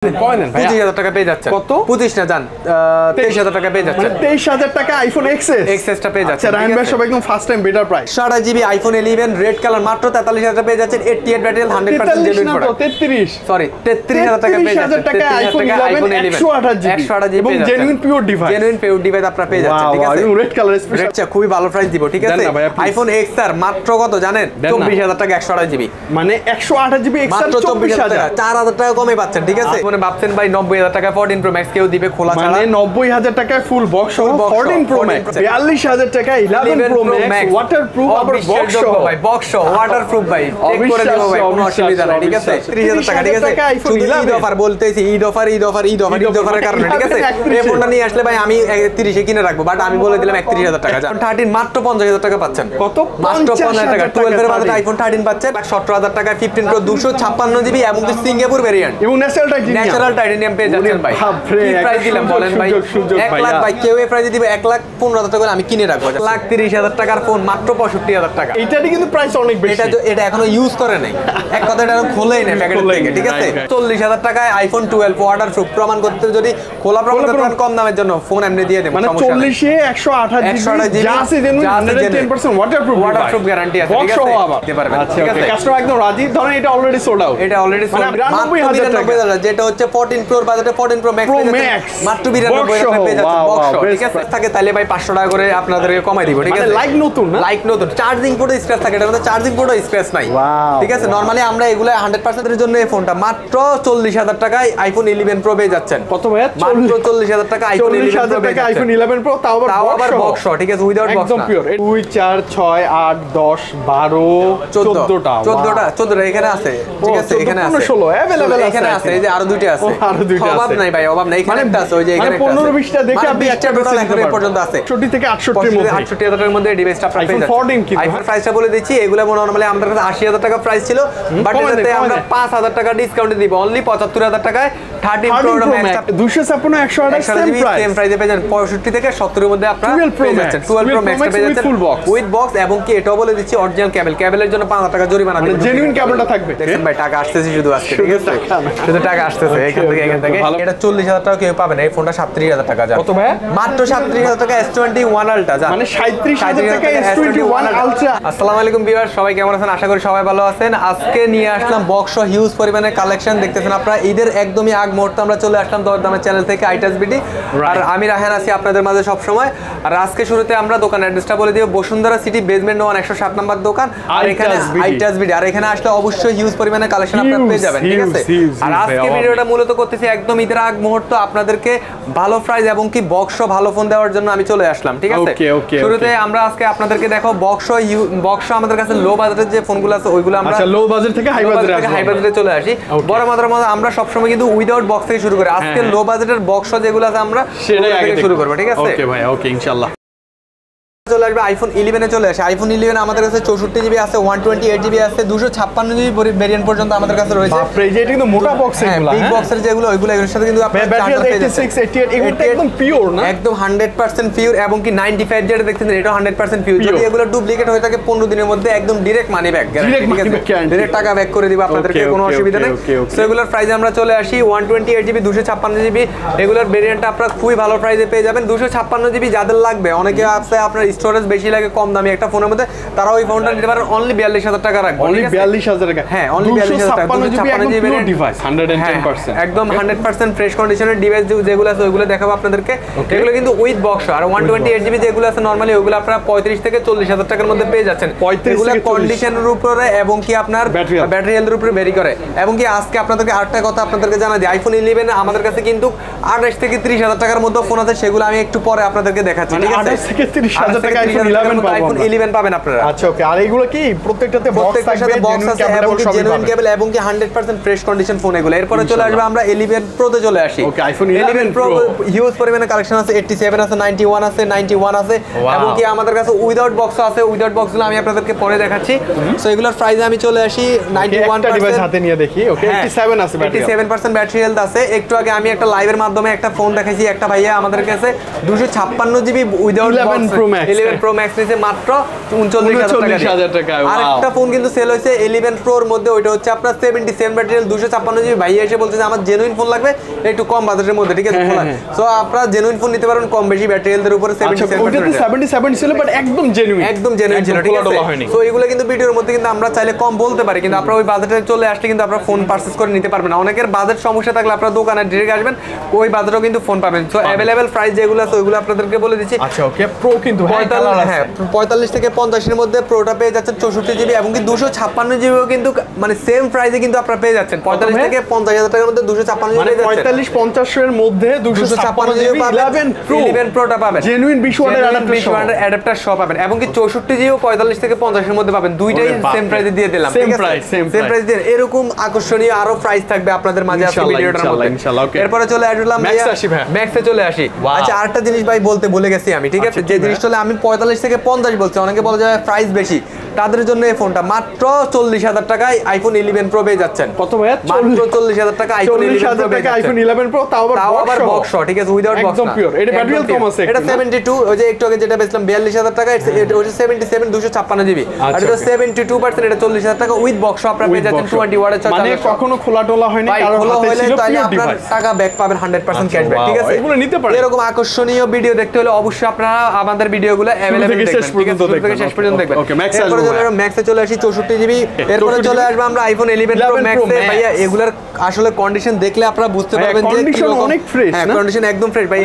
25,000 টাকা পেয়ে যাচ্ছে। কত? 25 না জান, 23,000 টাকা পেয়ে যাচ্ছে। 23,000 টাকা আইফোন XS টা পেয়ে যাচ্ছে। রায়হান ভাই সব একদম first time better price. 8 GB iPhone 11 red colour মাত্র 43,000 টাকা পেয়ে যাচ্ছেন। 88 ব্যাটারি 100% জেনুইন প্রোডাক্ট। 33 সরি 33,000 টাকা পেয়ে যাচ্ছেন। 33,000 টাকা আইফোন 11 128 জিবি এবং genuine pure device. Genuine pure device আপনারা পেয়ে যাচ্ছেন, ঠিক আছে? রেড কালার স্পেশাল খুবই ভালো প্রাইস দিব, ঠিক আছে? আইফোন XR মাত্র কত জানেন? 24,000 টাকা 128 জিবি, মানে 128 জিবি XR 24,000 টাকা, 4,000 টাকা কমে পাচ্ছেন, ঠিক আছে? মানে ভাবছেন ভাই 90,000 টাকা 14 প্রো ম্যাক্স কেউ দিবে খোলা ছাড়া? মানে 90,000 টাকায় ফুল বক্স সহ 14 প্রো ম্যাক্স, 42,000 টাকা 11 প্রো ম্যাক্স ওয়াটারপ্রুফ, আবার বক্স সহ ভাই, বক্স সহ ওয়াটারপ্রুফ ভাই, চেক করে দিব ভাই, কোনো অসুবিধা নাই, ঠিক আছে? 30,000 টাকা, ঠিক আছে? শুধু ঈদ অফার বলতেছি, ঈদ অফারের কারণে, ঠিক আছে? এই ফোনটা নিয়ে আসলে ভাই আমি 30 এ কিনে রাখবো, বাট আমি বলে দিলাম 31,000 টাকা। 13 মাত্র 50,000 টাকা পাচ্ছেন। কত? মাত্র 50,000 টাকা। 12 এর বাজারে আইফোন 13 পাচ্ছেন 17,000 টাকা। 15 প্রো 256 জিবি এবং সিঙ্গাপুর ভেরিয়েন্ট এবং ন্যাচারাল টাইটানিয়াম পেয়ে যাচ্ছেন ভাই। কি প্রাইস দিলাম বলেন ভাই? 1 লাখ ভাই, কেউ এই প্রাইসে দিবে 1,15,000 টাকা আমি কিনে রাখবো। 1,30,000 টাকার ফোন মাত্র 65,000 টাকা। এইটারই কিন্তু প্রাইস অনেক বেশি। এটা এখনো ইউজ করে নাই, এক কথা এটা খোলেই নাই প্যাকেট থেকে, ঠিক আছে? 40,000 টাকায় আইফোন 12 ওয়াটারপ্রুফ প্রমাণ করতে, যদি খোলা প্রমাণ করতে পারেন কম দামের জন্য ফোন এমনি দিয়ে দেব, মানে 40 এ 128 জিবি যা আছে জেনুইন 110% ওয়াটারপ্রুফ গ্যারান্টি আছে, ঠিক আছে? দিতে পারবেন, ঠিক আছে? কাস্টমার একদম রাজি। ধরেন এটা অলরেডি সোল্ড আউট, এটা অলরেডি সোল্ড আউট। 92,000 যেটা হচ্ছে 14 প্রোর বাজেটে 14 প্রো ম্যাক্স মাত্র 92,000 টাকা পেয়ে যাচ্ছেন বক্স, ঠিক আছে? থাকে তাহলে ভাই 500 টাকা করে আপনাদেরকে কমাই দিব, ঠিক আছে? লাইক নতুন না, লাইক নতুন। চার্জিং পোর্টে স্ক্র্যাচ থাকে, এটার মধ্যে চার্জিং পোর্টে স্ক্র্যাচ নাই, ঠিক আছে? নরমালি আমরা এগুলা 100% এর জন্য এই ফোনটা মাত্র 40,000 টাকায় আইফোন 11 প্রো পেয়ে যাচ্ছেন। কত ভাই? মাত্র 40,000 টাকা আইফোন 11 প্রো টাকা আইফোন 11 প্রো, তাও আবার বক্স, ঠিক আছে? উইদাউট বক্স, একদম পিওর। 2 4 6 8 10 12 14টা এখানে আছে, ঠিক আছে? এখানে আছে 16 अवेलेबल আছে, এখানে আছে, এই যে আরো দুইটা আছে, অভাব নাই ভাই, অভাব নাই। এখানে একটা আছে, ওই যে এখানে 15 20টা দেখে আপনি একটা টোটাল এখন পর্যন্ত আছে 60 থেকে 68 এর মধ্যে, 68,000 এর মধ্যে ডিভাইসটা আপনারা পেয়ে যাচ্ছেন। 14 কিন্তু আইফোন প্রাইসটা বলে দিচ্ছি, এগুলা নরমালি আমাদের কাছে 80,000 টাকা প্রাইস ছিল, বাট এটাতে আমরা 5,000 টাকা ডিসকাউন্ট দিব, অনলি 75,000 টাকায় 13 প্রো ম্যাক্স 256 সেম প্রাইসে পেয়ে যাচ্ছেন। 65 থেকে 70 এর মধ্যে আপনারা পেয়ে যাচ্ছেন 12 প্রো ম্যাক্স পেয়ে যাচ্ছেন উইথ বক্স, এবং কি এটাও বলে দিচ্ছি অরিজিনাল কেবলের জন্য 5,000 টাকা জরিমানা দিবেন, জেনুইন কেবলটা থাকবে। দেখেন ভাই টাকা আসতেছে শুধু আজকে, ঠিক আছে? শুধু টাকা আসতেছে এখান থেকে। এটা 40,000 টাকা কেউ পাবে না, এই ফোনটা 37,000 টাকা। কত ভাই? মাত্র 37,000 টাকা S21 আলট্রা, মানে 37,000 টাকা S21 আলট্রা। আসসালামু আলাইকুম ভিউয়ার, সবাই কেমন আছেন? আশা করি সবাই ভালো আছেন। আজকে নিয়ে আসলাম বক্স হিউজ পরিমাণে কালেকশন, দেখতেছেন আপনারা ঈদের একদমই আগ মুহূর্তে আমরা চলে আসলাম দরদামের চ্যানেল থেকে আইটাস বিডি, আর আমি রায়হান আছি আপনাদের মাঝে সব সময়। আর আজকে শুরুতে আমরা দোকান অ্যাড্রেসটা বলে দিব, বসুন্ধরা সিটি বেসমেন্ট 1 107 নম্বর দোকান, আর এখানে আইটাস বিডি। আর এখানে আসলে অবশ্যই হিউজ পরিমাণে কালেকশন আপনারা পেয়ে যাবেন, ঠিক আছে? আর আজকে ভিডিওটা মূলত করতেছি একদম ঈদের আগ মুহূর্ত, আপনাদেরকে ভালো প্রাইস এবং কি বক্স ভালো ফোন দেওয়ার জন্য আমি চলে আসলাম, ঠিক আছে? শুরুতে আমরা আজকে আপনাদেরকে দেখো বক্স আমাদের কাছে লো বাজেটের যে ফোনগুলো আছে ওইগুলো আমরা লো বাজেট থেকে হাই বাজেটে চলে আসি। বড় মাত্রার মধ্যে আমরা সবসময় কিন্তু উইদাউট বক্স থেকে শুরু করি। আজকে লো বাজেটের বক্স যেগুলো আছে আমরা সেটাই আগে শুরু করব, ঠিক আছে? ওকে ভাই, ওকে ইনশাআল্লাহ। চলে আসবে আইফোন 11 এ চলে আসে। আইফোন 11 আমাদের কাছে 64 জিবি আছে, 128 জিবি আছে, 256 জিবি ভেরিয়েন্ট পর্যন্ত আমাদের কাছে রয়েছে। বাপ রে, এটা কিন্তু মোটা বক্স এগুলো, বিগ বক্সের যেগুলো ওইগুলো এর সাথে কিন্তু আপনারা 86 88 এগুলো একদম পিওর না, একদম 100% পিওর, এবং কি 95 যেটা দেখতেছেন এটাও 100% পিওর। যদি এগুলো ডুপ্লিকেট হয়ে থাকে 15 দিনের মধ্যে একদম ডাইরেক্ট মানি ব্যাক গ্যারান্টি, ঠিক আছে? ডাইরেক্ট টাকা ব্যাক করে দিব আপনাদেরকে, কোনো অসুবিধা নেই। সো এগুলোর প্রাইসে আমরা চলে আসি 128 জিবি 256 জিবি, এগুলোর ভেরিয়েন্টটা আপনারা খুবই ভালো প্রাইসে পেয়ে যাবেন। 256 জিবি যাদের লাগবে, অনেকে আছে আপনার স্টোরেজ বেশি লাগে কম দামি একটা ফোনের মধ্যে, তারা ওই ফোনটা নিতে পারেন অনলি 42,000 টাকা রাখবেন, অনলি 42,000 টাকা। হ্যাঁ, অনলি 42,000 টাকা 256 জিবি ডিভাইস 110%, একদম 100% ফ্রেশ কন্ডিশনের ডিভাইস যেগুলো আছে ওইগুলো দেখাবো আপনাদেরকে। এগুলো কিন্তু উইথ বক্স। আর 128 জিবি যেগুলো আছে নরমালি ওইগুলো আপনারা 35 থেকে 40,000 টাকার মধ্যে পেয়ে যাচ্ছেন। এগুলো কন্ডিশনের উপরে এবং কি আপনার ব্যাটারি হেলথের উপরে ভেরি করে। এবং কি আজকে আপনাদেরকে আরেকটা কথা আপনাদেরকে জানাই দিই, আইফোন 11 আমাদের কাছে কিন্তু 28 থেকে 30,000 টাকার মধ্যে ফোন আছে, সেগুলো আমি একটু পরে আপনাদেরকে দেখাচ্ছি, ঠিক আছে? 28 থেকে 30,000 টাকা আইফোন 11 পাবেন আপনারা। আচ্ছা, ওকে। আর এগুলো কি প্রত্যেকটাতে বক্স থাকবে, বক্স আছে এবং জেনুইন কেবল এবং কি 100% ফ্রেশ কন্ডিশন ফোন এগুলো। এরপরে চলে আসবে আমরা 11 প্রো তে চলে আসি। ওকে, আইফোন 11 প্রো হিউজ পরিমাণে কালেকশন আছে, 87 আছে, 91 আছে, 91 আছে, এবং কি আমাদের কাছে উইদাউট বক্স আছে। উইদাউট বক্সগুলো আমি আপনাদেরকে পরে দেখাচ্ছি। সো এগুলোর প্রাইসে আমি চলে আসি 91% ডিভাইস হাতে নিয়ে দেখি। ওকে, 87 আছে, 87% ব্যাটারি হেলথ আছে। একটু আগে আমি একটা লাইভের মাধ্যমে একটা ফোন দেখাইছি, একটা ভাইয়া আমাদের কাছে 256 GB without box 11 11 Pro Max নিচে মাত্র 39,000 টাকা। আরেকটা ফোন কিন্তু সেল হয়েছে 11 Pro এর মধ্যে, ওইটা হচ্ছে আপনার 77 ম্যাটেরিয়াল 256 জিবি। ভাই এসে বলছে যে আমার জেনুইন ফোন লাগবে একটু কম বাজেটের মধ্যে, ঠিক আছে? সো আপনারা জেনুইন ফোন নিতে পারেন কম বেশি ব্যাটারিয়ালদের উপরে 77 ছিল বাট একদম জেনুইন ছিল, ঠিক আছে? সো এগুলো কিন্তু ভিডিওর মধ্যে কিন্তু আমরা চাইলে কম বলতে পারি, কিন্তু আপনারা ওই বাজেটে চলে আসলে কিন্তু আপনারা ফোন পারচেজ করে নিতে পারবেন। অনেকের বাজেট সমস্যা থাকলে আপনারা দোকানে ডিরেক্ট আসবেন, ওই বাজেটেও কিন্তু ফোন পাবেন। সো अवेलेबल প্রাইস যেগুলো আছে ওইগুলো আপনাদেরকে বলে দিচ্ছি। আচ্ছা ওকে, প্রো কিন্তু 45 থেকে 50 এর মধ্যে প্রোটা পেয়ে যাচ্ছেন 64 জিবি এবং কি 256 জিবিও কিন্তু মানে সেম প্রাইসে কিন্তু আপনারা পেয়ে যাচ্ছেন। 45 থেকে 50,000 টাকার মধ্যে 256 জিবি পেয়ে যাচ্ছেন। 45-50 এর মধ্যে 256 জিবি 11 প্রোটা পাবেন, জেনুইন 20 ওয়াটের অ্যাডাপ্টার সহ পাবেন এবং কি 64 জিবি 45 থেকে 50 এর মধ্যে পাবেন। দুইটাই সেম প্রাইসে দিয়ে দিলাম, ঠিক আছে? সেম প্রাইস দিয়ে এরকম আকর্ষণীয় আরো প্রাইস থাকবে আপনাদের মাঝে আজকে ভিডিওটার মধ্যে। ইনশাআল্লাহ ওকে। এরপরে চলে আসলাম ম্যাক্সে চলে আসি। আচ্ছা আরেকটা জিনিস ভাই বলতে ভুলে গেছি আমি, ঠিক আছে? যে জিনিসটা হলো আমি 45 থেকে 50 বলছি, অনেকে বলে যায় প্রাইস বেশি, তাদের জন্য এই ফোনটা মাত্র 40,000 টাকায় আইফোন 11 প্রো পেয়ে যাচ্ছেন। কত ভাই? মাত্র 40,000 টাকা আইফোন 11 প্রো, তাও আবার বক্স, ঠিক আছে? উইদাউট বক্স, একদম পিওর। এটা ব্যাটারি কম আছে, এটা 72, ওই যে একটু আগে যেটা বেচলাম 42,000 টাকা, এটা হচ্ছে 77 256 জিবি, আর এটা 72%, এটা 40,000 টাকা উইথ বক্স আপনারা পেয়ে যাচ্ছেন 20 ওয়াটের চার্জার। মানে কখনো খোলা টোলা হয়নি, কারণ হাতে ছিল পিওর ডিভাইস, টাকা ব্যাক পাবেন 100% ক্যাশব্যাক, ঠিক আছে? এগুলো নিতে পারেন। এরকম আকর্ষণীয় ভিডিও দেখতে হলে অবশ্যই আপনারা আমাদের ভিডিওগুলো अवेलेबल দেখবেন, ঠিক আছে? শুরু থেকে শেষ পর্যন্ত দেখবেন। ওকে, ম্যাক্সে ম্যাক্সে চলে আসি 64 জিবি। এরপরে চলে আসবে আমরা আইফোন 11 প্রো ম্যাক্সে। ভাইয়া এগুলার আসলে কন্ডিশন দেখলে আপনারা বুঝতে পারবেন যে কন্ডিশন অনেক ফ্রেশ, হ্যাঁ কন্ডিশন একদম ফ্রেশ ভাই।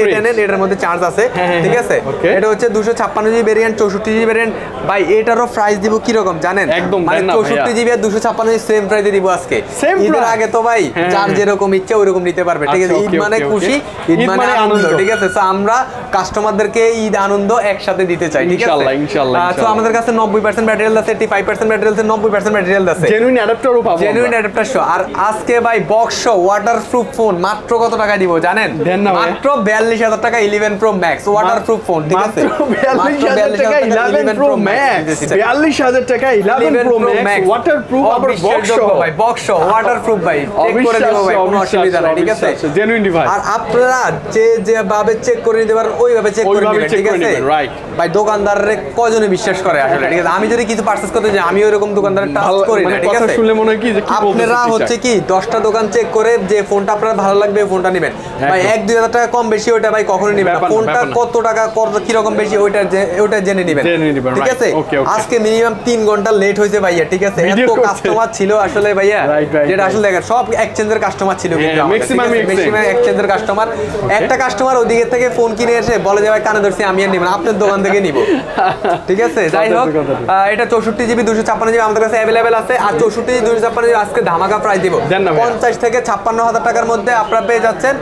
এটা নেন, এটার মধ্যে চার্জ আছে, ঠিক আছে? এটা হচ্ছে 256 জিবি ভেরিয়েন্ট, 64 জিবি ভেরিয়েন্ট। ভাই এটারও প্রাইস দিব কি রকম জানেন? মানে 64 জিবি আর 256 জিবি সেম প্রাইসে দিব আজকে। ঈদের আগে তো ভাই যার যেরকম ইচ্ছা ওইরকম নিতে পারবে, ঠিক আছে? ঈদ মানে খুশি, ঈদ মানে আনন্দ, ঠিক আছে? তো আমরা কাস্টমারদেরকে ঈদ আনন্দ একসাথে দিতে চাই, ঠিক আছে? ইনশাআল্লাহ। তো আমাদের কাছে 90% ম্যাটেরিয়াল আছে, 85% ম্যাটেরিয়াল আছে, 90% ম্যাটেরিয়াল আছে, জেনুইন অ্যাডাপ্টারও পাবো, জেনুইন অ্যাডাপ্টার সহ। আর আজকে ভাই বক্স ওয়াটারপ্রুফ ফোন মাত্র কত টাকা দিব জানেন? মাত্র 42,000 টাকা 11 প্রো ম্যাক্স ওয়াটারপ্রুফ ফোন, ঠিক আছে? মাত্র 42,000 টাকা 11 প্রো ম্যাক্স, 42,000 টাকা 11 প্রো ম্যাক্স ওয়াটারপ্রুফ, আবার বক্স ভাই, বক্স ওয়াটারপ্রুফ ভাই, চেক করে দিব ভাই, কোনো অসুবিধা নাই, ঠিক আছে? Genuine device. আর আপনারা যেভাবে চেক করে নিতে পারেন ওইভাবে চেক করে নেবেন, ঠিক আছে? রাইট ভাই দোকানদাররে কয়জনে বিশ্বাস করে আসলে, ঠিক আছে? আমি যদি কিছু পারচেজ করতে যাই আমি ওইরকম দোকানদারের টাচ করি না, ঠিক আছে? কথা শুনলে মনে হয় কি যে কি বলতে আপনারা হচ্ছে কি 10টা দোকান চেক করে যে ফোনটা আপনার ভালো লাগবে ফোনটা নেবেন ভাই। 1-2 টাকা কম বেশি ওইটা ভাই কখনো নেবেন না। ফোনটা কত টাকা কি রকম বেশি ওইটা জেনে নেবেন, ঠিক আছে? আজকে মিনিমাম 3 ঘন্টা লেট হয়েছে ভাইয়া, ঠিক আছে? এত কাস্টমার ছিল আসলে ভাইয়া, যেটা আসলে দেখেন সব এক্সচেঞ্জের কাস্টমার ছিল, কিন্তু ম্যাক্সিমাম এক্সচেঞ্জের কাস্টমার। একটা কাস্টমার ওদিকে থেকে ফোন কিনে এসে বলে যে ভাই কানে ধরছি আমি আর নিব না, আপনার দোকান থেকে নিব, ঠিক আছে? যাই হোক, এটা 64 জিবি 256 জিবি আমাদের কাছে अवेलेबल আছে। আর 64 জিবি 256 জিবি আজকে ধামাকা প্রাইস দিব 50 থেকে 56,000 টাকার মধ্যে আপনারা পেয়ে যাচ্ছেন।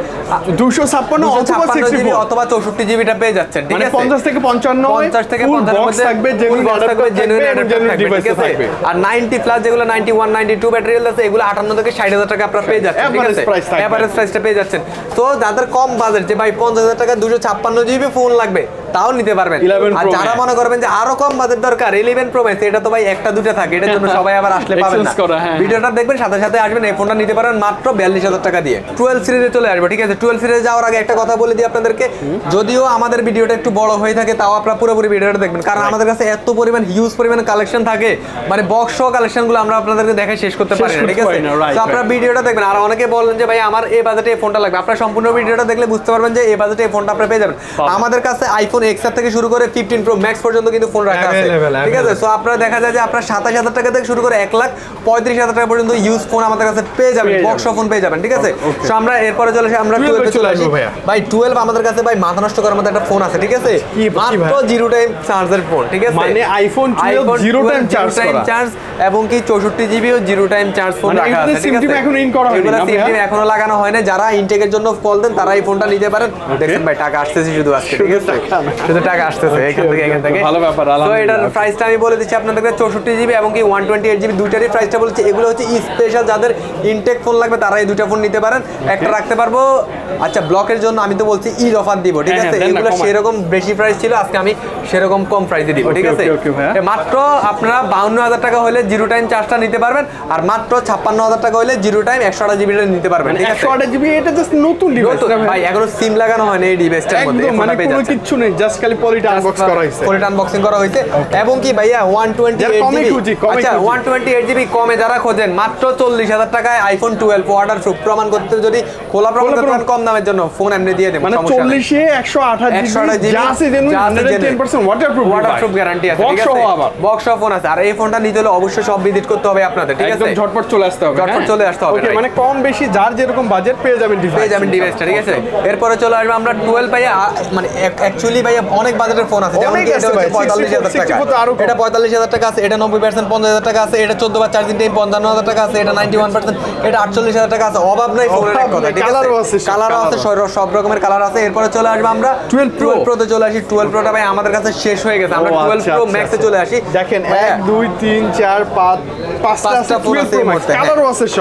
256 জিবি অথবা 64 জিবিটা পেয়ে যাচ্ছেন, ঠিক আছে? 50 থেকে 55 50 থেকে 55 এর মধ্যে থাকবে, জেনুইন ডিভাইস থাকবে। আর 90 প্লাস যেগুলো 91 92 ব্যাটারিয়াল আছে এগুলো 58 থেকে 60,000 টাকা আপনারা পেয়ে যাচ্ছেন, ঠিক আছে? এভারেজ প্রাইসটা পেয়ে যাচ্ছেন। তো যাদের কম বাজেট যে ভাই 50,000 টাকা 256 জিবি ফোন লাগবে তাও নিতে পারবেন। আর যারা মনে করবেন যে আরো কম বাজেট দরকার 11 প্রো ম্যাক্স, এটা তো ভাই একটা দুটো থাকে, এটার জন্য সবাই আবার আসলে পাবেন না। ভিডিওটা দেখবেন সাথে সাথে আসবেন, এই ফোনটা নিতে পারেন মাত্র 42,000 টাকা দিয়ে। 12 সিরিজে চলে আসবে, ঠিক আছে? 12 সিরিজে যাওয়ার আগে একটা কথা বলে দিই আপনাদেরকে, যদিও আমাদের ভিডিওটা একটু বড় হয়ে থাকে তাও আপনারা পুরোপুরি ভিডিওটা দেখবেন, কারণ আমাদের কাছে এত পরিমাণ হিউজ পরিমাণ কালেকশন থাকে, মানে বক্স সহ কালেকশনগুলো আমরা আপনাদেরকে দেখে শেষ করতে পারি না, ঠিক আছে? তো আপনারা ভিডিওটা দেখবেন। আর অনেকে বলেন যে ভাই আমার এই বাজেটে এই ফোনটা লাগবে, আপনারা সম্পূর্ণ ভিডিওটা দেখলে বুঝতে পারবেন যে এই বাজেটে এই ফোনটা আপনারা পেয়ে যাবেন। আমাদের কাছে আইফোন এক্সআর থেকে শুরু করে 15 প্রো ম্যাক্স পর্যন্ত কিন্তু ফোন রাখা আছে, ঠিক আছে? সো আপনারা দেখা যায় যে আপনারা 27,000 টাকা থেকে শুরু করে 1,35,000 টাকা পর্যন্ত ইউজ ফোন আমাদের কাছে পেয়ে যাবেন, বক্স ফোন পেয়ে যাবেন, ঠিক আছে? সো আমরা এরপরে চলে আসি আমরা 12 চলে আসি ভাই। 12 আমাদের কাছে ভাই মাথা নষ্ট করার মতো একটা ফোন আছে, ঠিক আছে? মাত্র 0 টাইম চার্জের ফোন, ঠিক আছে? মানে আইফোন 12 0 টাইম চার্জ এবং কি 64 জিবি ও 0 টাইম চার্জ ফোন রাখা আছে, ঠিক আছে? এখন ইন করা হয়নি, সিম এখনো লাগানো হয় না। যারা ইনটেকের জন্য কল দেন তারা এই ফোনটা নিতে পারেন। দেখেন ভাই টাকা আসতেছে শুধু আজকে, ঠিক আছে? শুধু টাকা আসতেছে এখান থেকে। ভালো ব্যাপার। তো এটার প্রাইসটা আমি বলে দিচ্ছি আপনাদেরকে, 64 জিবি এবং কি 128 জিবি দুইটারই প্রাইসটা বলছি। এগুলো হচ্ছে স্পেশাল, যাদের ইনটেক ফোন লাগবে তারা এই দুইটা ফোন নিতে পারেন। একটা রাখতে পারবো, আচ্ছা ব্লকের জন্য আমি তো বলছি ঈদ অফার দিব, ঠিক আছে? এগুলো সেরকম বেশি প্রাইস ছিল, আজকে আমি সেরকম কম প্রাইসে দিব, ঠিক আছে? মাত্র আপনারা 52,000 টাকা হলে 0 টাইম চার্জটা নিতে পারবেন, আর মাত্র 56,000 টাকা হলে 0 টাইম 128 জিবিটা নিতে পারবেন, ঠিক আছে? 128 জিবি এটা জাস্ট নতুন ডিভাইস ভাই, এখনো সিম লাগানো হয়নি এই ডিভাইসটার মধ্যে, মানে কোনো কিছু নেই, জাস্ট খালি পলিটা আনবক্স করা হয়েছে, পলিটা আনবক্সিং করা হয়েছে। এবং কি ভাইয়া 128GB, আচ্ছা 128GB কমে যারা খোঁজেন মাত্র 40,000 টাকায় আইফোন 12 ওয়াটার প্রুফ, প্রমাণ করতে যদি খোলা প্রমাণ করতে পারেন কম দামের জন্য ফোন এমনি দিয়ে দেব। মানে 40 এ 128GB যা আছে জেনুইন 110% ওয়াটারপ্রুফ গ্যারান্টি আছে, ঠিক আছে, বক্স সহ ফোন আছে। আর এই ফোনটা নিতে হলে অবশ্যই সব ভিজিট করতে হবে আপনাদের, ঠিক আছে, একদম ঝটপট চলে আসতে হবে, ঝটপট চলে আসতে হবে। ওকে, মানে কম বেশি যার যেরকম বাজেট পেয়ে যাবেন ডিভাইসটা, ঠিক আছে। এরপরে চলে আসবে আমরা 12 ভাইয়া, মানে অ্যাকচুয়ালি ভাইয়া অনেক বাজেটের ফোন আছে, যেমন কি এটা হচ্ছে 45,000 টাকা, এটা 45,000 টাকা আছে, এটা 90% 50,000 টাকা আছে, এটা 14 বার চার্জিং টাইম 55,000 টাকা আছে, এটা 91%, এটা 48,000 টাকা আছে। অভাব নাই ফোনের এক কথা, ঠিক আছে, কালারও আছে, সব রকমের কালার আছে। এরপরে চলে আসবে আমরা 12 প্রোতে চলে আসি। 12 প্রোটা ভাই আমাদের কাছে শেষ হয়ে গেছে, আমরা 12 প্রো ম্যাক্সে চলে আসি। দেখেন 1 2 3 4 5 পাঁচটা ফোন আছে,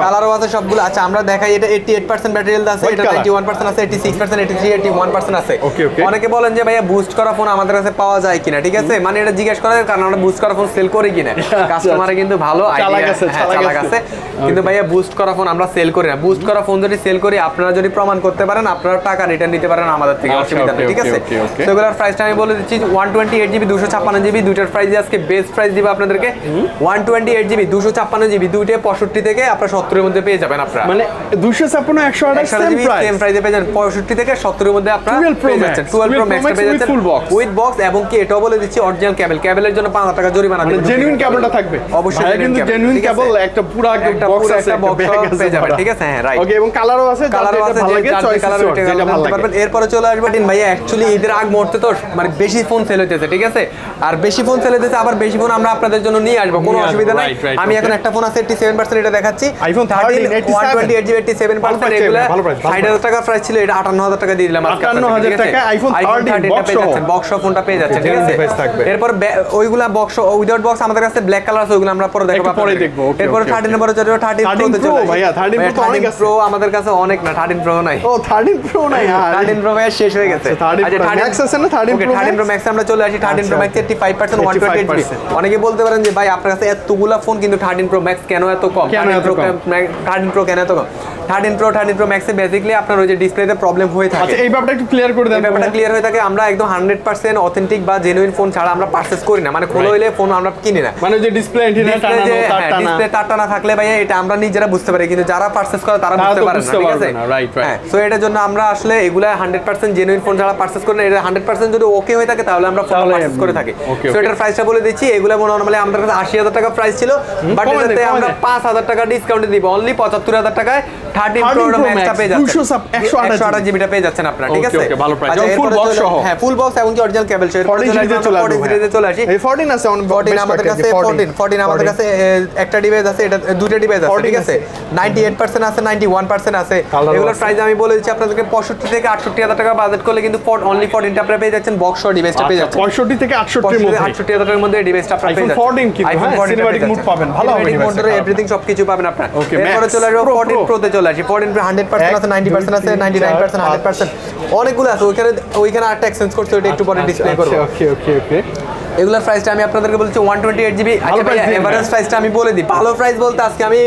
কালারও আছে সবগুলো। আচ্ছা আমরা দেখাই, এটা 88% ব্যাটারি হেলথ আছে, এটা 91% আছে, 86%, 83, 81% আছে। অনেকে বলেন যে ভাইয়া বুস্ট করা ফোন আমাদের কাছে পাওয়া যায় কিনা, ঠিক আছে, মানে এটা জিজ্ঞেস করার কারণ আমরা বুস্ট করা ফোন সেল করি কিনা, কাস্টমারে কিন্তু ভালো আইডিয়া চালাক আছে, কিন্তু ভাইয়া বুস্ট করা ফোন আমরা সেল করি না। বুস্ট করা ফোন যদি সেল করি আপনারা যদি প্রমাণ করতে পারেন আপনারা টাকা রিটার্ন নিতে পারেন আমাদের থেকে, অসুবিধা নেই, ঠিক আছে। সেগুলোর প্রাইসটা আমি বলে দিচ্ছি 128GB 256GB, দুইটার প্রাইস আজকে বেস্ট প্রাইস দিব আপনাদেরকে। 128GB 256GB দুইটা 65 থেকে আপনারা 70 এর মধ্যে পেয়ে যাবেন। আপনারা মানে 256 সেম প্রাইসে পেয়ে যাবেন, 65 থেকে 70 এর মধ্যে আপনারা পেয়ে যাচ্ছেন। 12 প্রো ম্যাক্স পেয়ে যাচ্ছেন উইথ বক্স, এবং কি এটাও বলে দিচ্ছি অরিজিনাল কেবলের জন্য 5,000 টাকা জরিমানা দিবেন, জেনুইন কেবলটা থাকবে অবশ্যই, কিন্তু জেনুইন কেবল একটা পুরো বক্স আছে, একটা বক্স পেয়ে যাবেন, ঠিক আছে, হ্যাঁ রাইট। ওকে, এবং কালারও আছে, ভালো লাগে চয়েস যেটা ভালো লাগবে। এরপরে চলে আসবে টিন ভাইয়া, অ্যাকচুয়ালি ঈদের আগ মুহূর্তে তো মানে বেশি ফোন সেল হইতেছে, ঠিক আছে, আর বেশি ফোন সেল হইতেছে, আবার বেশি ফোন আমরা আপনাদের জন্য নিয়ে আসবো, কোনো অসুবিধা নাই। আমি এখন একটা ফোন আছে 87%, এটা দেখাচ্ছি আইফোন 13 128GB 87%, এগুলা 60,000 টাকা প্রাইস ছিল, এটা 58,000 টাকা দিয়ে দিলাম আজকে, 58,000 টাকা আইফোন 13 পেয়ে যাচ্ছেন, বক্স ফোনটা পেয়ে যাচ্ছেন, ঠিক আছে। এরপর ওইগুলা বক্স উইদাউট বক্স আমাদের কাছে ব্ল্যাক কালার আছে, ওইগুলো আমরা পরে দেখাবো। এরপর 13 নম্বরে চলে 13 প্রো ভাইয়া, 13 প্রো তো অনেক আছে, প্রো আমাদের কাছে অনেক না, 13 প্রো নাই। ও 13 প্রো নাই, 13 প্রো ভাইয়া শেষ হয়ে গেছে। আচ্ছা 13 ম্যাক্স আছে না, 13 প্রো ম্যাক্স আমরা চলে আসি। 13 প্রো ম্যাক্স 85% 128GB। অনেকে বলতে পারেন যে ভাই আপনার কাছে এতগুলা ফোন কিন্তু 13 প্রো ম্যাক্স কেন এত কম, 13 প্রো কেন এত কম? 13 প্রো ম্যাক্সে বেসিক্যালি আপনার ওই যে ডিসপ্লেতে প্রবলেম হয়ে থাকে। আচ্ছা এই ব্যাপারটা একটু ক্লিয়ার করে দেন। ব্যাপারটা ক্লিয়ার হয়ে থাকে, আমরা একদম 100% অথেন্টিক বা জেনুইন ফোন ছাড়া আমরা পারচেজ করি না, মানে খোলা হইলে ফোন আমরা কিনি না, মানে যে ডিসপ্লে অ্যান্টিনা টানানো, ডিসপ্লে তার টানা থাকলে ভাই এটা আমরা নিজেরা বুঝতে পারি, কিন্তু যারা পারচেজ করে তারা বুঝতে পারে না, ঠিক আছে, রাইট রাইট। সো এটার জন্য আমরা আসলে এগুলা 100% জেনুইন ফোন ছাড়া পারচেজ করি না। এটা 100% যদি ওকে হয়ে থাকে তাহলে আমরা ফোন পারচেজ করে থাকি। সো এটার প্রাইসটা বলে দিচ্ছি, এগুলা নরমালি আমাদের কাছে 80,000 টাকা প্রাইস ছিল, বাট এটাতে আমরা 5,000 টাকা ডিসকাউন্টে দিব, অনলি 75,000 টাকায় 13 প্রো ম্যাক্সটা পেয়ে যাচ্ছেন, 128GB টা পেয়ে যাচ্ছেন আপনারা, ঠিক আছে, ওকে ভালো প্রাইস, ফুল বক্স সহ, হ্যাঁ ফুল বক্স এবং কি অরিজিনাল কেবল সহ। 40 সিরিজে চলে আসি, এই 14 আছে, 14 আমাদের কাছে 14 আমাদের কাছে একটা ডিভাইস আছে, এটা দুটো ডিভাইস আছে, ঠিক আছে, 98% আছে, 91% আছে। এগুলোর প্রাইস আমি বলে দিচ্ছি আপনাদেরকে 65 থেকে 68,000 টাকা বাজেট করলে কিন্তু অনলি 14টা আপনারা পেয়ে যাচ্ছেন, বক্স সহ ডিভাইসটা পেয়ে যাচ্ছেন 65 থেকে 68 এর মধ্যে, 68,000 টাকার মধ্যে ডিভাইসটা আপনারা পেয়ে যাচ্ছেন। 14 কিন্তু সিনেম্যাটিক মুড পাবেন, ভালো হবে ডিভাইসটা, এভরিথিং সবকিছু পাবেন আপনারা। এরপরে চলে আসবে 14 প্রোতে চলে আসি। 14 প্রো 100% আছে, 90% আছে, 99%, 100% অনেকগুলো আছে। ওইখানে আরেকটা এক্সচেঞ্জ করতে, ওটা একটু পরে ডিসপ্লে করব। ওকে এগুলোর প্রাইসটা আমি আপনাদেরকে বলছি 128GB। আচ্ছা ভাই এভারেজ প্রাইসটা আমি বলে দিই, ভালো প্রাইস বলতে আজকে আমি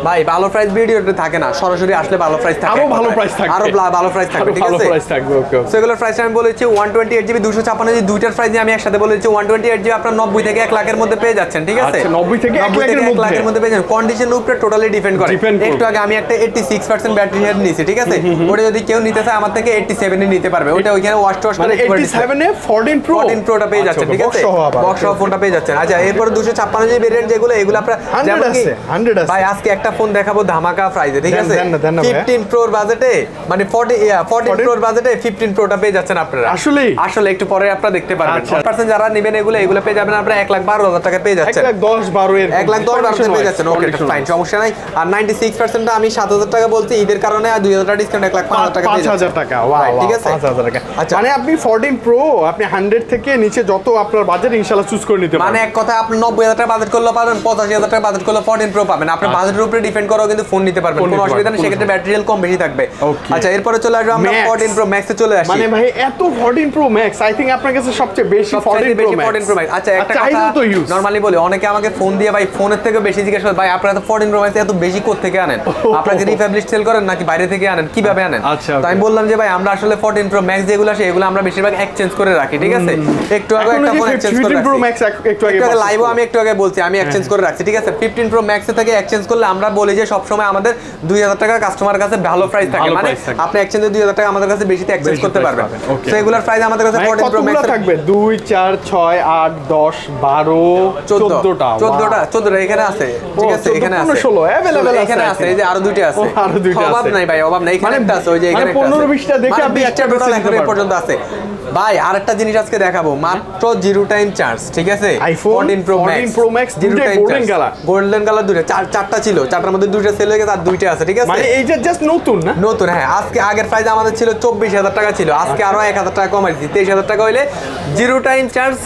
ভাই ভালো প্রাইস ভিডিওতে থাকে না, সরাসরি আসলে ভালো প্রাইস থাকে, আরো ভালো প্রাইস থাকবে, আরো ভালো প্রাইস থাকবে, ঠিক আছে, ভালো প্রাইস থাকবে। ওকে সেগুলোর প্রাইসটা আমি বলেছি 128GB 256GB, দুইটার প্রাইস আমি একসাথে বলেছি 128GB আপনারা 90 থেকে 1 লাখের মধ্যে পেয়ে যাচ্ছেন, ঠিক আছে, আচ্ছা 90 থেকে 1 লাখের মধ্যে পেয়ে যাবেন। কন্ডিশনের উপরে টোটালি ডিপেন্ড করে। একটু আগে আমি একটা 86% ব্যাটারি হেলথ নিয়েছি, ঠিক আছে, ওটা যদি কেউ নিতে চায় আমার থেকে 87 এ নিতে পারবে, ওটা ওইখানে ওয়াশ করে 87 এ 14 প্রোটা পেয়ে যাচ্ছে, ঠিক আছে, বক্স সহ ফোনটা পেয়ে যাচ্ছেন। আচ্ছা এরপর 256GB ভেরিয়েন্ট যেগুলো, এগুলো আপনারা 100 আছে ভাই আজকে একটা ফোন দেখাবো ধামাকা প্রাইসে, ঠিক আছে, 15 প্রোর বাজেটে, মানে 14 প্রোর বাজেটে 15 প্রোটা পেয়ে যাচ্ছেন আপনারা। আসলে একটু পরে আপনারা দেখতে পারবেন। 10% যারা নেবেন এগুলো পেয়ে যাবেন আপনারা 1,12,000 টাকা পেয়ে যাচ্ছেন, 1,10,12,000 পেয়ে যাচ্ছেন। ওকে ফাইন, সমস্যা নাই। আর 96% আমি 7,000 টাকা বলছি, ঈদের কারণে আর 2,000 টাকা ডিসকাউন্ট 1,05,000 টাকা পেয়ে যাচ্ছেন, 5,000 টাকা। ওয়াও, ঠিক আছে, 5,000 টাকা। আচ্ছা মানে আপনি 14 প্রো আপনি 100 থেকে নিচে যত আপনার বাজেট ইনশাআল্লাহ চুজ করে নিতে পারবেন। মানে এক কথা আপনি 90,000 টাকা বাজেট করলে পাবেন, 85,000 টাকা বাজেট করলে 14 প্রো পাবেন। আপনার বাজেটের উপরে উপরে ডিপেন্ড করেও কিন্তু ফোন নিতে পারবেন, কোনো অসুবিধা নেই, সেক্ষেত্রে ব্যাটারি হেলথ কম বেশি থাকবে। আচ্ছা এরপরে চলে আসবো আমরা 14 Pro Max এ চলে আসি। মানে ভাই এত 14 Pro Max আই থিং আপনার কাছে সবচেয়ে বেশি 14 Pro Max। আচ্ছা একটা কথা নরমালি বলি, অনেকে আমাকে ফোন দিয়ে ভাই ফোনের থেকে বেশি জিজ্ঞেস করে ভাই আপনারা তো 14 Pro Max এত বেশি কোথা থেকে আনেন, আপনারা কি রিফাবলিশ সেল করেন নাকি বাইরে থেকে আনেন, কিভাবে আনেন? তো আমি বললাম যে ভাই আমরা আসলে 14 Pro Max যেগুলো আছে এগুলো আমরা বেশিরভাগ এক্সচেঞ্জ করে রাখি, ঠিক আছে? একটু আগে একটা ফোন এক্সচেঞ্জ করে রাখি, 15 Pro Max একটু আগে লাইভও আমি একটু আগে বলছি আমি এক্সচেঞ্জ করে রাখছি, ঠিক আছে? 15 Pro Max থেকে এক্সচেঞ্জ করলে আমরা বলি যে সব সময় আমাদের 2000 টাকা কাস্টমারের কাছে ভালো প্রাইস থাকে, মানে আপনি এক্সচেঞ্জে 2000 টাকা আমাদের কাছে বেশিতে এক্সচেঞ্জ করতে পারবেন। তো এগুলোর প্রাইস আমাদের কাছে 14 Pro Max থাকবে 2 4 6 8 10 12 14টা এখানে আছে, ঠিক আছে? এখানে আছে 16 अवेलेबल আছে, এখানে আছে, এই যে আরো দুইটা আছে, অভাব নাই ভাই, অভাব নাই, এখানে একটা আছে, ওই যে এখানে 15 20টা দেখে আপনি একটা টোটাল এখন পর্যন্ত আছে। ভাই আরেকটা জিনিস আজকে দেখাবো, মাত্র 0 টাইম চার্জ, ঠিক আছে? 14 Pro Max 0 time golden colour দুটো, চারটা ছিল, চারটার মধ্যে দুইটা সেল হয়ে গেছে আর দুইটা আছে, ঠিক আছে? মানে এইটা জাস্ট নতুন না, নতুন। হ্যাঁ আজকে আগের প্রাইস আমাদের ছিল 24000 টাকা ছিল, আজকে আরো 1000 টাকা কমাইছি, 23000 টাকা হইলে 0 টাইম চার্জ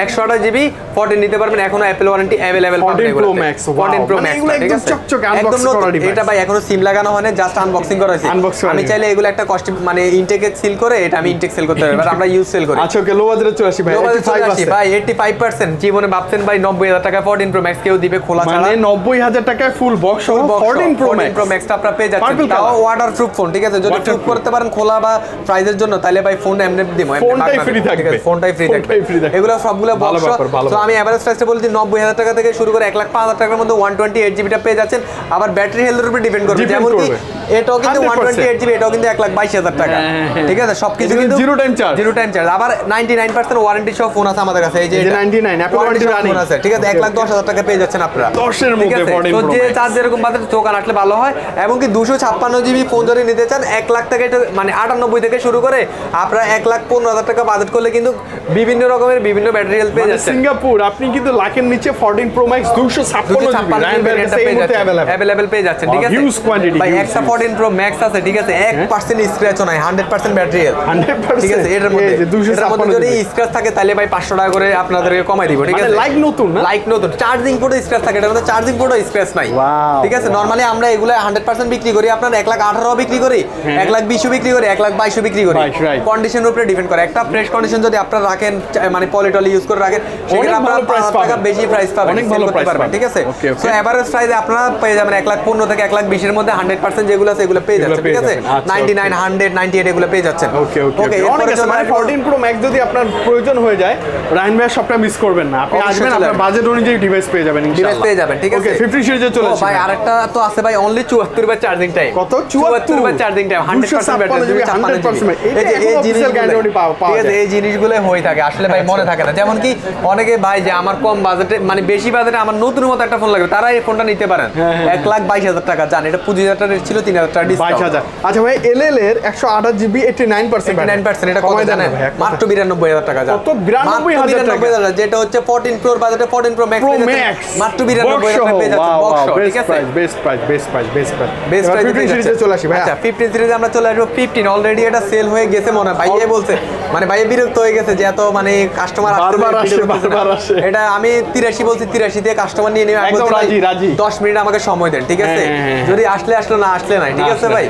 128 জিবি 14 নিতে পারবেন, এখনো অ্যাপল ওয়ারেন্টি अवेलेबल পাবেন। 14 Pro Max, 14 Pro Max, এগুলো একদম চকচকে আনবক্স করা ডিভাইস। এটা ভাই এখনো সিম লাগানো হয়নি, জাস্ট আনবক্সিং করা হয়েছে। আমি চাইলে এগুলো একটা কস্ট মানে ইনটেকে সিল করে এটা আমি ইনটেক সেল করতে পারবো, বাট আমরা ইউজ সেল করি। আচ্ছা ওকে, লো বাজেটে চলে আসি ভাই, 85% ভাই 85%। জীবনে ভাবছেন ভাই 90000 টাকা 14 Pro Max কেউ দিবে খোলা ছাড়া? মানে 90000 টাকায় ফুল বক্স 14 Pro Max টা আপনারা পেয়ে যাচ্ছেন, তাও ওয়াটারপ্রুফ ফোন, ঠিক আছে? যদি প্রুফ করতে পারেন খোলা বা প্রাইজের জন্য তাহলে ভাই ফোন এমনি দিমু, ফোনটাই ফ্রি থাকবে, ফোনটাই ফ্রি থাকবে। এগুলো সবগুলো বক্স। তো আমি এভারেজ প্রাইসটা বলছি 90000 টাকা থেকে শুরু করে 1,05,000 টাকার মধ্যে 128 জিবিটা পেয়ে যাচ্ছেন। আবার ব্যাটারি হেলথের উপর ডিপেন্ড করবে, যেমন কি এটাও কিন্তু 128 জিবি, এটাও কিন্তু 1,22,000 টাকা, ঠিক আছে? সবকিছু কিন্তু 0 টাইম চার্জ। আবার 99% ওয়ারেন্টি সহ ফোন আছে আমাদের কাছে, এই যে 99 অ্যাপল ওয়ারেন্টি ফোন আছে, ঠিক আছে? 1,10,000 টাকা পেয়ে যাচ্ছেন আপনারা 10 এর মধ্যে 14 Pro Max। যে চার্জ এরকম বাজেট দোকান আসলে ভালো হয়, এবং কি 256 জিবি ফোন যদি নিতে চান 1 লাখ টাকা, এটা মানে 98 থেকে শুরু করে আপনারা 1,15,000 টাকা বাজেট করলে কিন্তু বিভিন্ন রকমের বিভিন্ন ব্যাটারি হেলথ পেয়ে যাচ্ছেন। সিঙ্গাপুর আপনি কিন্তু লাখের নিচে 14 Pro Max 256 জিবি अवेलेबल পেয়ে যাচ্ছেন, ঠিক আছে? হিউজ কোয়ান্টিটি ভাই একটা 14 Pro Max আছে, ঠিক আছে? 1% স্ক্র্যাচও নাই, 100% ব্যাটারি হেলথ, 100%, ঠিক আছে? এটার মধ্যে যদি স্ক্র্যাচ থাকে তাহলে ভাই 500 টাকা করে আপনাদেরকে কমাই দিব, ঠিক আছে? লাইক নতুন না, লাইক নতুন। চার্জিং পোর্টে স্ক্র্যাচ থাকে, এটার মধ্যে চার্জিং পোর্টে স্ক্র্যাচ নাই, ঠিক আছে? নরমালি আমরা এগুলা 100% বিক্রি করি, আপনার 1,18,000 বিক্রি করি, 1,20,000 বিক্রি করি, 1,22,000 বিক্রি করি, কন্ডিশনের উপরে ডিপেন্ড করে। একটা ফ্রেশ কন্ডিশন যদি আপনারা রাখেন, মানে পলিটলি ইউজ করে রাখেন, সেখানে আপনারা 5 টাকা বেশি প্রাইস পাবেন, অনেক ভালো প্রাইস পাবেন, ঠিক আছে? সো এভারেজ প্রাইসে আপনারা পেয়ে যাবেন 1,15,000 থেকে 1,20,000 এর মধ্যে 100% যেগুলো আছে এগুলো পেয়ে যাচ্ছেন, ঠিক আছে? 99 100 98 এগুলো পেয়ে যাচ্ছেন। ওকে অনেক আছে। মানে 14 Pro Max যদি আপনার প্রয়োজন হয়ে যায়, রাহিন ভাই সবটা মিস করবেন না, আপনি আসবেন আপনার বাজেট অনুযায়ী ডিভাইস পেয়ে যাবেন ইনশাআল্লাহ, ঠিক আছে? 50 সিরিজে চলে আসি ভাই। আরেকটা তো আছে ভাই, অনলি 74 বার চার্জিং টাইম। কত? 74 বার চার্জিং টাইম, 100% ব্যাটারি, 100%। এই জিনিসগুলো হয়ে থাকে আসলে ভাই, মনে থাকে না। যেমন কি অনেকে ভাই যে আমার কম বাজেটে, মানে বেশি বাজেটে আমার নতুন মতো একটা ফোন লাগবে, তারা এই ফোনটা নিতে পারেন 1,22,000 টাকা। জান এটা 25,000 টাকা ছিল, 3,000 টাকা ডিসকাউন্ট। 22,000। আচ্ছা ভাই এলএল এর 128 জিবি 89% এটা কত জানেন? মাত্র 92,000 টাকা। জান কত? 92,000 টাকা, যেটা হচ্ছে 14 Pro বাজেটে 14 Pro Max মাত্র 92,000 টাকা পেয়ে যাচ্ছে বক্স, ঠিক আছে? বেস্ট প্রাইস সিরিজে চলে আসি ভাই। আচ্ছা 15 সিরিজে আমরা চলে আসবো। 15 অলরেডি এটা সেল হয়ে গেছে মনে হয়, ভাইয়ে বলছে, মানে ভাইয়ে বিরক্ত হয়ে গেছে যে এত মানে কাস্টমার বারবার আসে। এটা আমি 83 বলছি, 83 দিয়ে কাস্টমার নিয়ে নেবে, একদম রাজি। 10 মিনিট আমাকে সময় দেন, ঠিক আছে? যদি আসলে না আসলে নাই, ঠিক আছে ভাই?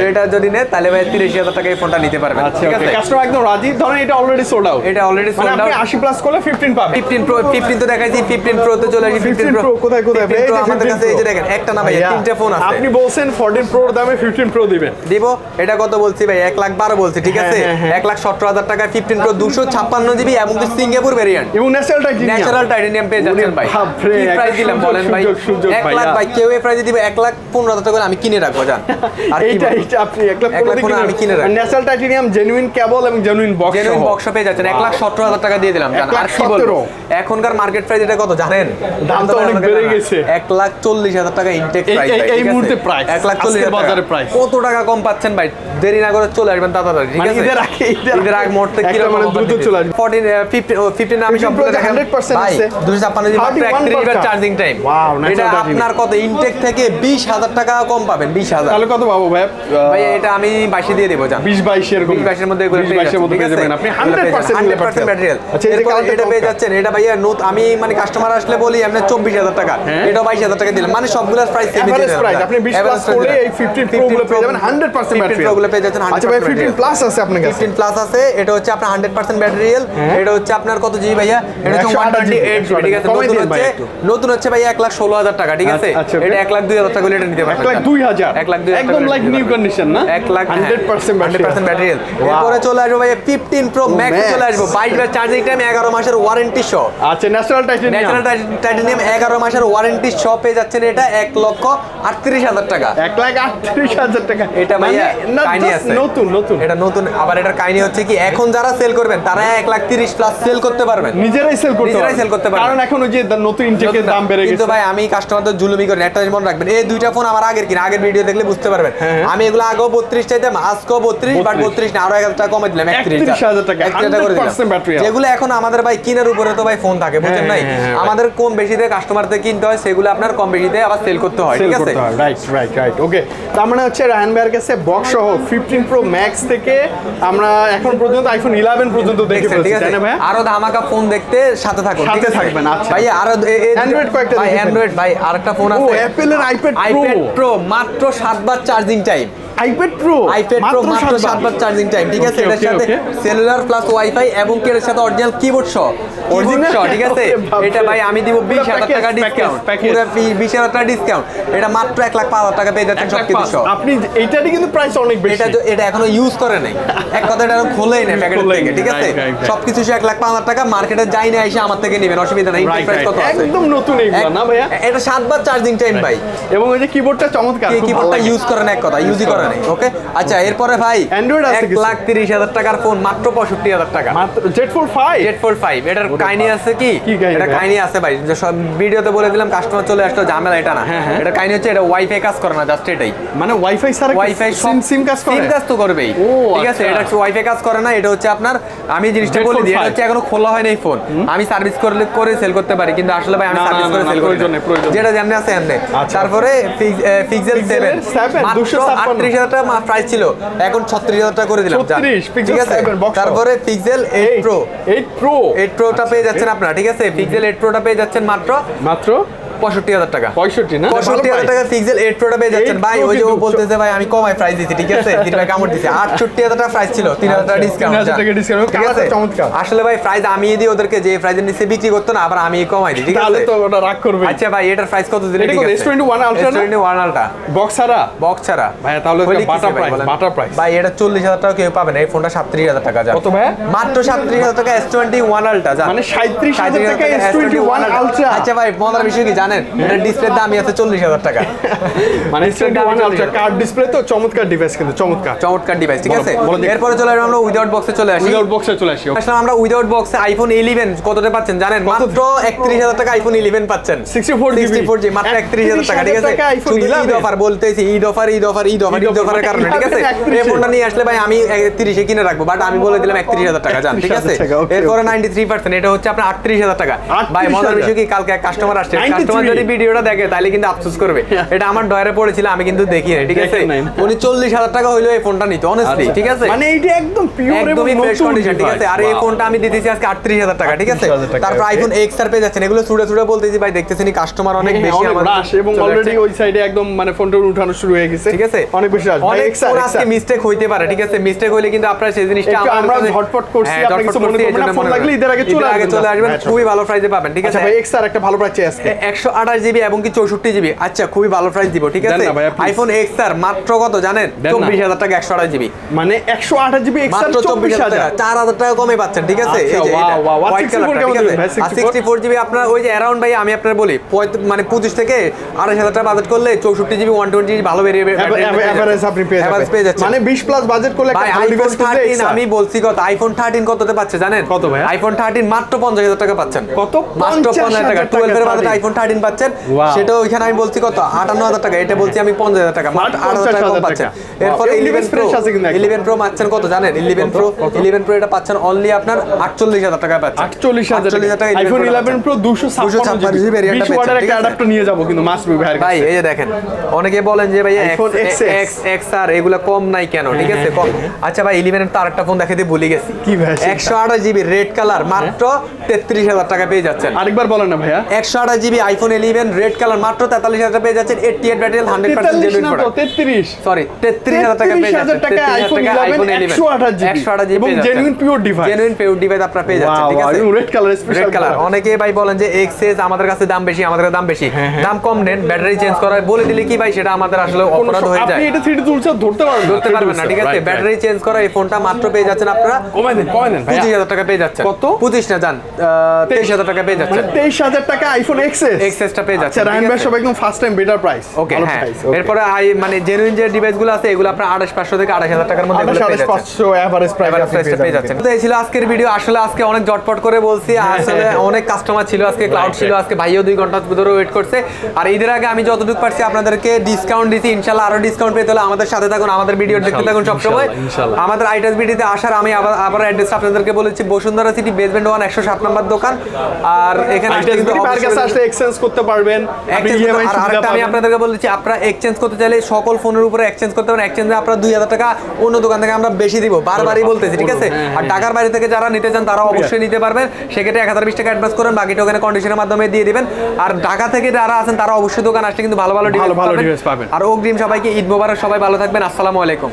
সেটা যদি নেন তাহলে ভাই 83,000 টাকা এই ফোনটা নিতে পারবেন, ঠিক আছে? কাস্টমার একদম রাজি। ধরেন এটা অলরেডি সোল্ড আউট, মানে আপনি 80 প্লাস করলে 15 পাবেন। 15 Pro 15 তো দেখাইছি, 15 Pro তে চলে আসি। 15 Pro কোথায় এই যে আমাদের কাছে এই যে দেখেন, একটা না ভাই, তিনটে ফোন আছে। আপনি বলছেন 14 Pro এর দামে 15 Pro দিবেন, দিব। এটা কত বলছি ভাই? 1,12,000 বলছি, ঠিক আছে? 1,17,000 টাকা 15 Pro 256 জিবি এবং সিঙ্গাপুর ভেরিয়েন্ট এবং ন্যাচারাল টাইটানিয়াম পেয়ে যাচ্ছেন ভাই। কি প্রাইস দিলাম বলেন ভাই? 1 লাখ ভাই, কেউ এই প্রাইসে দিবে 1,15,000 টাকা আমি কিনে রাখবো। জান আর এইটা আপনি 1,15,000 আমি কিনে রাখবো। ন্যাচারাল টাইটানিয়াম জেনুইন কেবল এবং জেনুইন বক্স পেয়ে যাচ্ছেন 1,17,000 টাকা দিয়ে দিলাম। জান আর কি বলবো, এখনকার মার্কেট প্রাইস এটা কত জানেন? দাম তো অনেক বেড়ে গেছে। 1,40,000 টাকা ইনটেক প্রাইস এই মুহূর্তে প্রাইস 1,40,000 বাজারে প্রাইস। কত টাকা কম পাচ্ছেন ভাই? দেরি না করে চলে আসবেন তাড়াতাড়ি, ঠিক আছে? ঈদের আগে মুহূর্তে কি রকম মানে দ্রুত চলে আসবেন। 15 আমি সবগুলো দেখাবো। 100% আছে 256 জিবি মাত্র 31 বার চার্জিং টাইম। ওয়াও, এটা আপনার কত ইনটেক থেকে 20000 টাকা কম পাবেন 20000। তাহলে কত পাবো ভাই? ভাই এটা আমি 22 দিয়ে দেব জান। 20-22 এরকম 20-22 এর মধ্যে এগুলো পেয়ে যাবেন। 20-22 এর মধ্যে পেয়ে যাবেন আপনি 100% ম্যাটেরিয়াল। আচ্ছা এরপর এটা পেয়ে যাচ্ছেন, এটা ভাইয়া আমি মানে কাস্টমার আসলে বলি আপনি 24000 টাকা, এটা 22000 টাকা দিলাম, মানে সবগুলোর প্রাইস সেম দিবেন। আপনি 20 প্লাস করে এই 15 প্রো গুলো পেয়ে যাবেন 100% ম্যাটেরিয়াল। প্রো গুলো পেয়ে যাচ্ছেন 100%। আচ্ছা ভাই 15 প্লাস আছে আপনার কাছে? 15 প্লাস আছে, এটা হচ্ছে আপনার 100% ম্যাটেরিয়াল। এটা হচ্ছে আপনার কত জিবি ভাইয়া? এটা হচ্ছে 128 জিবি, ঠিক আছে। নতুন হচ্ছে ভাইয়া 1,16,000 টাকা, ঠিক আছে। এটা 1,02,000 টাকা এটা নিতে পারবেন। 1,02,000 একদম লাইক নিউ কন্ডিশন না? 100% ম্যাটেরিয়াল। এরপরে চলে আসবে ভাইয়া 15 প্রো ম্যাক্স চলে আসবে 22 বার চার্জিং টাইম 11 মাসের ওয়ারেন্টি সহ। আচ্ছা ন্যাচারাল টাইটানিয়াম 11 মাসের ওয়ারেন্টি সহ পেয়ে যাচ্ছেন এটা 1,38,000 টাকা। 1,38,000 টাকা। এটা ভাইয়া কাহিনী আছে, নতুন এটা নতুন। আবার এটার কাহিনী হচ্ছে কি এখন যারা সেল করবেন তারা 1,30,000 প্লাস সেল করতে পারবেন, নিজেরাই সেল করতে পারবেন, কারণ এখন ওই যে নতুন ইনটেকের দাম বেড়ে গেছে। কিন্তু ভাই আমি কাস্টমারদের জুলুমি করি না, একটা জিনিস মনে রাখবেন, এই দুইটা ফোন আমার আগের কিনা, আগের ভিডিও দেখলে বুঝতে পারবেন। আমি এগুলো আগেও 32 চাইতাম, আজকেও 32, বাট 32 না আরো 1000 টাকা কমাই দিলাম, 31,000 টাকা 100% ব্যাটারি। যেগুলো এখন আমাদের ভাই কিনার উপরে তো ভাই ফোন থাকে, বুঝছেন নাই? আমাদের কম বেশিতে কাস্টমারদের কিনতে হয়, সেগুলো আপনার কম বেশিতে আবার সেল করতে হয়, ঠিক আছে। Right okay. তার মানে হচ্ছে রায়হান ভাইয়ের কাছে বক্স সহ 15 প্রো ম্যাক্স থেকে আমরা এখন পর্যন্ত আইফোন 11 পর্যন্ত দেখে ফেলেছি, তাই না ভাই? আরো ধামাকা ফোন দেখতে সাথে থাকুন, ঠিক আছে থাকবেন। আচ্ছা ভাই আরো অ্যান্ড্রয়েড কয়েকটা ভাই, অ্যান্ড্রয়েড ভাই আরেকটা ফোন আছে, অ্যাপলের আইপ্যাড প্রো মাত্র 7 বার চার্জিং টাইম। আইপ্যাড প্রো মাত্র 7 বার চার্জিং টাইম, ঠিক আছে। এটার সাথে সেলুলার প্লাস ওয়াইফাই এবং এর সাথে অরিজিনাল কিবোর্ড সহ, ঠিক আছে। এটা ভাই আমি দিব 20,000 টাকা ডিসকাউন্ট, পুরো 20,000 টাকা ডিসকাউন্ট। এটা মাত্র 1,05,000 টাকা পেয়ে যাচ্ছেন সবকিছু সহ। আপনি এইটারই কিন্তু প্রাইস অনেক বেশি। এটা এখনো ইউজ করে নাই, এক কথা এটা খোলেই নাই প্যাকেট থেকে, ঠিক আছে। সবকিছু 1,05,000 টাকা, মার্কেটে যাই না এসে আমার থেকে নেবেন, অসুবিধা নাই। প্রাইস কত আছে? একদম নতুন এইগুলো না ভাইয়া? এটা 7 বার চার্জিং টাইম ভাই, এবং ওই যে কিবোর্ডটা চমৎকার, কিবোর্ডটা ইউজ করে না, এক কথা ইউজই করে নাই। ওকে আচ্ছা, এরপরে ভাই অ্যান্ড্রয়েড আছে 1,30,000 টাকার ফোন মাত্র 65,000 টাকা, মাত্র Z45। এটার কাহিনী আছে কি? এটা কাহিনী আছে ভাই, যে সব ভিডিওতে বলে দিলাম, কাস্টমার চলে আসলো, ঝামেলা এটা না। এটা কাহিনী হচ্ছে এটা ওয়াইফাই কাজ করে না, জাস্ট এটাই। মানে ওয়াইফাই ছাড়া ওয়াইফাই সিম কাজ করে? সিম কাজ তো করবেই, ঠিক আছে। এটা ওয়াইফাই কাজ করে না, এটা হচ্ছে আপনার, আমি জিনিসটা বলে দিই, এটা হচ্ছে এখনো খোলা হয় না এই ফোন। আমি সার্ভিস করে সেল করতে পারি, কিন্তু আসলে ভাই আমি সার্ভিস করে সেল করি না, যেটা যেমনি আছে এমনি। তারপরে পিক্সেল 7 মাত্র 38,000 টাকা প্রাইস ছিল, এখন 36,000 টাকা করে দিলাম, ঠিক আছে। তারপরে পিক্সেল 8 প্রোটা পেয়ে যাচ্ছেন আপনারা, ঠিক আছে। পিক্সেল 8 প্রোটা পেয়ে যাচ্ছেন মাত্র 65,000 টাকা। 65,000 টাকা পিক্সেল 8 প্রোটা পেয়ে যাচ্ছেন ভাই। ওই যে ও বলতেছে ভাই আমি কমাই প্রাইস দিছি, ঠিক আছে। দিন ভাই কামড় দিছে, 68,000 টাকা প্রাইস ছিল, 3,000 টাকা ডিসকাউন্ট, ঠিক আছে। আসলে ভাই প্রাইস আমি দিই ওদেরকে, যে প্রাইসের নিচে বিক্রি করতে না, আবার আমি কমাই দিই, ঠিক আছে। তাহলে তো ওটা রাগ করবে। আচ্ছা ভাই এটার প্রাইস কত দিলে ঠিক আছে? S21 Ultra বক্স ছাড়া ভাই, তাহলে বাটার প্রাইস ভাই। এটা 40,000 টাকা কেউ পাবে না, এই ফোনটা 37,000 টাকা। কত ভাই? মাত্র 37,000 টাকা S21 Ultra, মানে 37,000 টাকা S21 Ultra। আচ্ছা ভাই মজার বিষয় কি জানেন? এটা ডিসপ্লের দামই আছে 40,000 টাকা। মানে S21 Ultra কার্ড ডিসপ্লে তো চমৎকার ডিভাইস, কিন্তু চমৎকার ডিভাইস, ঠিক আছে। এরপর চলে আসলাম আমরা উইদাউট বক্সে চলে আসি। আসলে আমরা উইদাউট বক্সে আইফোন 11 কততে পাচ্ছেন জানেন? মাত্র 31,000 টাকা আইফোন 11 পাচ্ছেন, 64GB মাত্র 31,000 টাকা, ঠিক আছে। শুধু ঈদ অফার বলতেছি, ঈদ অফারের কারণে, ঠিক আছে। এই ফোনটা নিয়ে আসলে ভাই আমি 30 এ কিনে রাখবো, বাট আমি বলে দিলাম 31,000 টাকা জান, ঠিক আছে। এরপরে 93%, এটা হচ্ছে আপনার 38,000 টাকা। ভাই মজার বিষয় কি, কালকে এক কাস্টমার আসছে, কাস্টমার যদি ভিডিওটা দেখে তাহলে কিন্তু আফসোস করবে। এটা আমার ডয়ারে পড়েছিল, আমি কিন্তু দেখি না, ঠিক আছে। উনি 40,000 টাকা হইলো এই ফোনটা নিতে, অনেস্টলি, ঠিক আছে। মানে এইটা একদম পিওর এবং ফ্রেশ কন্ডিশন, ঠিক আছে। আর এই ফোনটা আমি দিতেছি আজকে 38,000 টাকা, ঠিক আছে। তারপর আইফোন XR পেয়ে যাচ্ছেন, এগুলো ছুড়ে বলতেছি ভাই, দেখতেছেন কাস্টমার অনেক বেশি আমাদের, এবং অলরেডি ওই সাইডে একদম মানে ফোনটা উঠানো শুরু হয়ে গেছে, ঠিক আছে। অনেক বেশি আসবে ভাই। XR আজকে মিস্টেক হইতে পারে, ঠিক আছে। মিস্টেক হইলে কিন্তু আপনারা সেই জিনিসটা আমরা ঝটপট করছি, আপনি কিছু মনে করবেন না, ফোন লাগলে ঈদের আগে চলে আসবেন, খুবই ভালো প্রাইসে পাবেন, ঠিক আছে। ভাই XR একটা ভালো প্রাইসে আজকে 128GB এবং কি 64GB। আচ্ছা খুবই ভালো প্রাইস দিব, ঠিক আছে। আইফোন XR মাত্র কত জানেন? 24,000 টাকা 128GB, মানে 128GB XR মাত্র 24,000 টাকা, 4,000 টাকা কমে পাচ্ছেন, ঠিক আছে। এই যে এটা হোয়াইট কালার, ঠিক আছে। আর 64GB আপনার ওই যে অ্যারাউন্ড ভাই আমি আপনার বলি মানে 25 থেকে 28,000 টাকা বাজেট করলে 64GB 120GB ভালো বেরিয়ে এভারেজ আপনি পেয়ে যাচ্ছেন, মানে 20 প্লাস বাজেট করলে একটা ভালো ডিভাইস কিনতে। আমি বলছি কত, আইফোন 13 কততে পাচ্ছে জানেন? কত ভাই? আইফোন 13 মাত্র 50,000 টাকা পাচ্ছেন। কত? মাত্র 50,000 টাকা। 12 এর বাজেট আইফোন 13 স্ক্রিন পাচ্ছেন, সেটা ওইখানে আমি বলছি কত 58,000 টাকা, এটা বলছি আমি 50,000 টাকা, মাত্র 8,000 টাকা কম পাচ্ছেন। এরপর 11 প্রো পাচ্ছেন কত জানেন? 11 প্রো এটা পাচ্ছেন অনলি আপনার 48,000 টাকায় পাচ্ছেন। 48,000 টাকা আইফোন 11 প্রো 256 জিবি ভেরিয়েন্ট পেয়েছেন। একটা অ্যাডাপ্টার নিয়ে যাব কিন্তু মাস্ট বি ভাই। এই যে দেখেন, অনেকে বলেন যে ভাই আইফোন XR এগুলা কম নাই কেন, ঠিক আছে কম। আচ্ছা ভাই 11 এর তো আরেকটা ফোন দেখাতে ভুলে গেছি, কি ভাই? 128 জিবি রেড কালার মাত্র 33,000 টাকা পেয়ে যাচ্ছেন। আরেকবার বলেন না ভাইয়া। 128 জিবি আইফোন 11 রেড কালার মাত্র 43,000 টাকা পেয়ে যাচ্ছেন। 88 ব্যাটারি 100% জেনুইন প্রোডাক্ট। 33,000 টাকা পেয়ে যাচ্ছেন। টাকা আইফোন 11 128 জিবি এবং জেনুইন পিওর ডিভাইস আপনারা পেয়ে যাচ্ছেন, ঠিক আছে। Red colour special red colour. অনেকে ভাই বলেন যে এক্সএস আমাদের কাছে দাম বেশি, আমাদের কাছে দাম বেশি, দাম কম নেন, ব্যাটারি চেঞ্জ করা বলে দিলে কি ভাই সেটা আমাদের আসলে অপরাধ হয়ে যায়। আপনি এটা 3D তুলছে ধরতে পারবেন না, ঠিক আছে। ব্যাটারি চেঞ্জ করা এই ফোনটা মাত্র পেয়ে যাচ্ছেন আপনারা কমাই দেন 25,000 টাকা পেয়ে যাচ্ছেন। কত? 25 না জান 23,000 টাকা পেয়ে যাচ্ছেন। 23,000 টাকা আইফোন XS টা পেয়ে যাচ্ছেন। আচ্ছা রাহিম ভাই সব একদম ফার্স্ট টাইম বেটার প্রাইস। ওকে, হ্যাঁ। এরপরে মানে জেনুইন যে ডিভাইসগুলো আছে এগুলো আপনারা 28,500 থেকে 28,000 টাকার মধ্যে পেয়ে যাচ্ছেন। 28,500 এভারেজ প্রাইস পেয়ে যাচ্ছেন। তো এই ছিল আজকের ভিডিও। আসলে আজকে অনেক জটপট করে বলছি, আসলে অনেক কাস্টমার ছিল আজকে, ক্লাউড ছিল আজকে, ভাইও 2 ঘন্টা ধরে ওয়েট করছে। আর ঈদের আগে আমি যতটুকু পারছি আপনাদেরকে ডিসকাউন্ট দিছি, ইনশাআল্লাহ আরো ডিসকাউন্ট পেতে হলে আমাদের সাথে থাকুন, আমাদের ভিডিও দেখতে থাকুন সব সময়। আমাদের আইটাস বিডিতে আসার আমি আবার অ্যাড্রেস আপনাদেরকে বলেছি, বসুন্ধরা সিটি বেসমেন্ট 1 107 নম্বর দোকান। আর এখানে কিন্তু আসলে এক্সচেঞ্জ করতে পারবেন, আপনি ইএমআই সুবিধা পাবেন। আমি আপনাদেরকে বলেছি আপনারা এক্সচেঞ্জ করতে চাইলে সকল ফোনের উপরে এক্সচেঞ্জ করতে পারেন। এক্সচেঞ্জে আপনারা 2,000 টাকা অন্য দোকান থেকে আমরা বেশি দিব, বারবারই বলতেছি, ঠিক আছে। আর ঢাকার বাইরে থেকে যারা নিতে চান তারা অবশ্যই নিতে পারবেন, সেক্ষেত্রে 1020 টাকা অ্যাডভান্স করেন, বাকিটা ওখানে কন্ডিশনের মাধ্যমে দিয়ে দিবেন। আর ঢাকা থেকে যারা আছেন তারা অবশ্যই দোকান আসলে কিন্তু ভালো ভালো ডিভাইস পাবেন। আর অগ্রিম সবাইকে ঈদ মোবারক, সবাই ভালো থাকবেন, আসসালামু আলাইকুম।